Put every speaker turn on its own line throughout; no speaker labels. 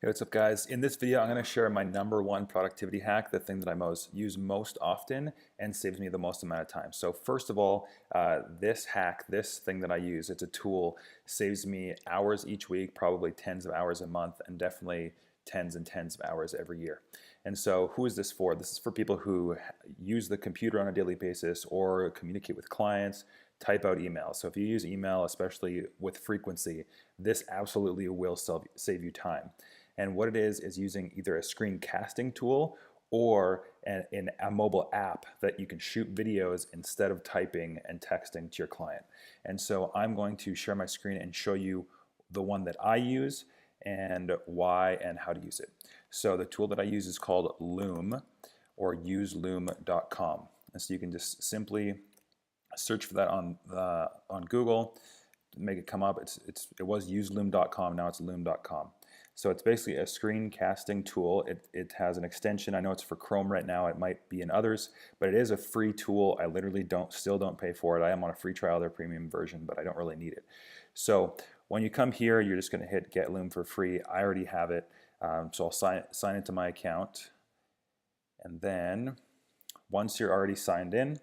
Hey, what's up guys? In this video, I'm going to share my number one productivity hack, the thing that I use most often and saves me the most amount of time. So first of all, this hack, this thing that I use, it's a tool, saves me hours each week, probably tens of hours a month, and definitely tens and tens of hours every year. And so who is this for? This is for people who use the computer on a daily basis or communicate with clients, type out emails. So if you use email, especially with frequency, this absolutely will save you time. And what it is using either a screencasting tool or a mobile app that you can shoot videos instead of typing and texting to your client. And so I'm going to share my screen and show you the one that I use and why and how to use it. So the tool that I use is called Loom or useloom.com. And so you can just simply search for that on Google, make it come up. It was useloom.com, now it's loom.com. So it's basically a screencasting tool. It has an extension. I know it's for Chrome right now. It might be in others, but it is a free tool. I literally still don't pay for it. I am on a free trial, their premium version, but I don't really need it. So when you come here, you're just going to hit Get Loom for free. I already have it, so I'll sign into my account, and then once you're already signed in,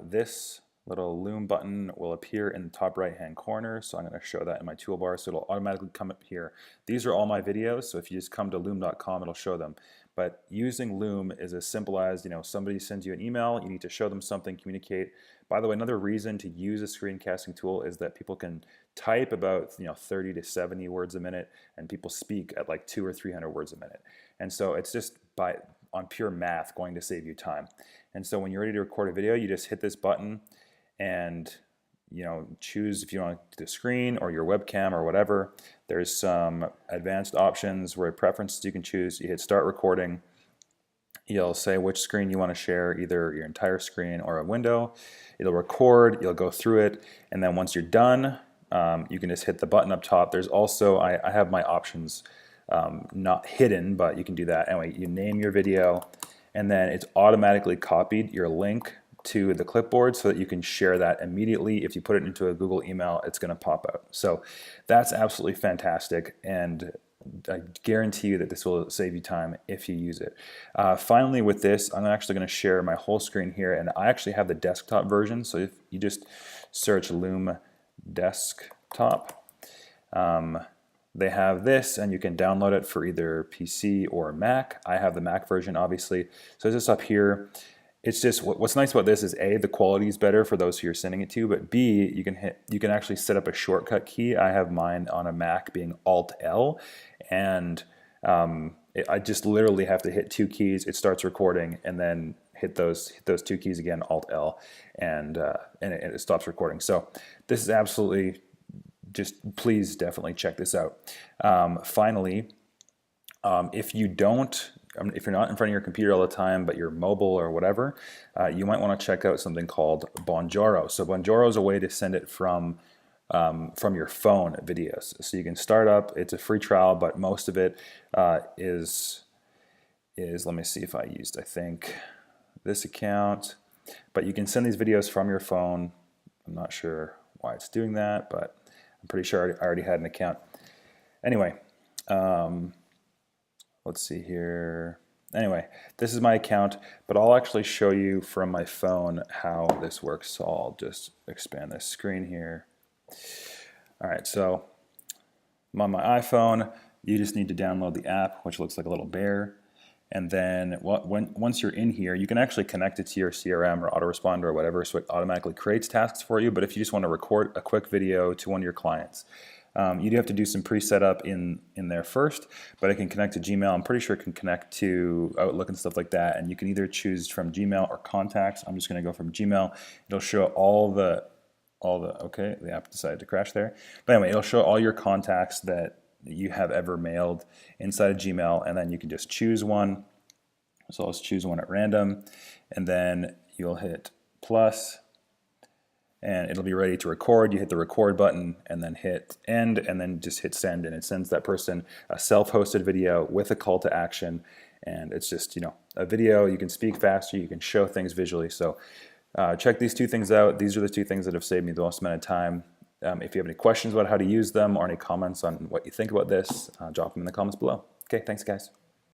this little Loom button will appear in the top right hand corner. So I'm going to show that in my toolbar, so it'll automatically come up here. These are all my videos, so if you just come to loom.com, it'll show them. But using Loom is as simple as, somebody sends you an email, you need to show them something, communicate. By the way, another reason to use a screencasting tool is that people can type about 30 to 70 words a minute, and people speak at like 200 or 300 words a minute. And so it's just on pure math going to save you time. And so when you're ready to record a video, you just hit this button and choose if you want the screen or your webcam or whatever. There's some advanced options where preferences you can choose. You hit start recording. You'll say which screen you want to share, either your entire screen or a window. It'll record, you'll go through it, and then once you're done, you can just hit the button up top. There's also, I have my options not hidden, but you can do that. Anyway, you name your video, and then it's automatically copied your link to the clipboard so that you can share that immediately. If you put it into a Google email, it's going to pop out. So that's absolutely fantastic, and I guarantee you that this will save you time if you use it. Finally, with this, I'm actually going to share my whole screen here, and I actually have the desktop version. So if you just search Loom desktop, they have this, and you can download it for either PC or Mac. I have the Mac version, obviously. So it's just up here. It's just, what's nice about this is A, the quality is better for those who you're sending it to, but B, you can actually set up a shortcut key. I have mine on a Mac being Alt-L, and I just literally have to hit two keys. It starts recording, and then hit those two keys again, Alt-L, and it stops recording. So this is absolutely, just please definitely check this out. Finally, if you're not in front of your computer all the time, but you're mobile or whatever, you might want to check out something called Bonjoro. So Bonjoro is a way to send it from your phone videos. So you can start up. It's a free trial, but most of it is let me see if I think this account. But you can send these videos from your phone. I'm not sure why it's doing that, but I'm pretty sure I already had an account. Anyway. Let's see here. Anyway, this is my account, but I'll actually show you from my phone how this works. So I'll just expand this screen here. All right, so I'm on my iPhone. You just need to download the app, which looks like a little bear. And then once you're in here, you can actually connect it to your CRM or autoresponder or whatever, so it automatically creates tasks for you. But if you just want to record a quick video to one of your clients, you do have to do some pre-setup in there first, but it can connect to Gmail. I'm pretty sure it can connect to Outlook and stuff like that, and you can either choose from Gmail or contacts. I'm just going to go from Gmail. It'll show okay, the app decided to crash there. But anyway, it'll show all your contacts that you have ever mailed inside of Gmail, and then you can just choose one. So let's choose one at random, and then you'll hit plus, and it'll be ready to record. You hit the record button and then hit end, and then just hit send, and it sends that person a self-hosted video with a call to action. And it's just, a video. You can speak faster, you can show things visually. So check these two things out. These are the two things that have saved me the most amount of time. If you have any questions about how to use them or any comments on what you think about this, drop them in the comments below. Okay, thanks guys.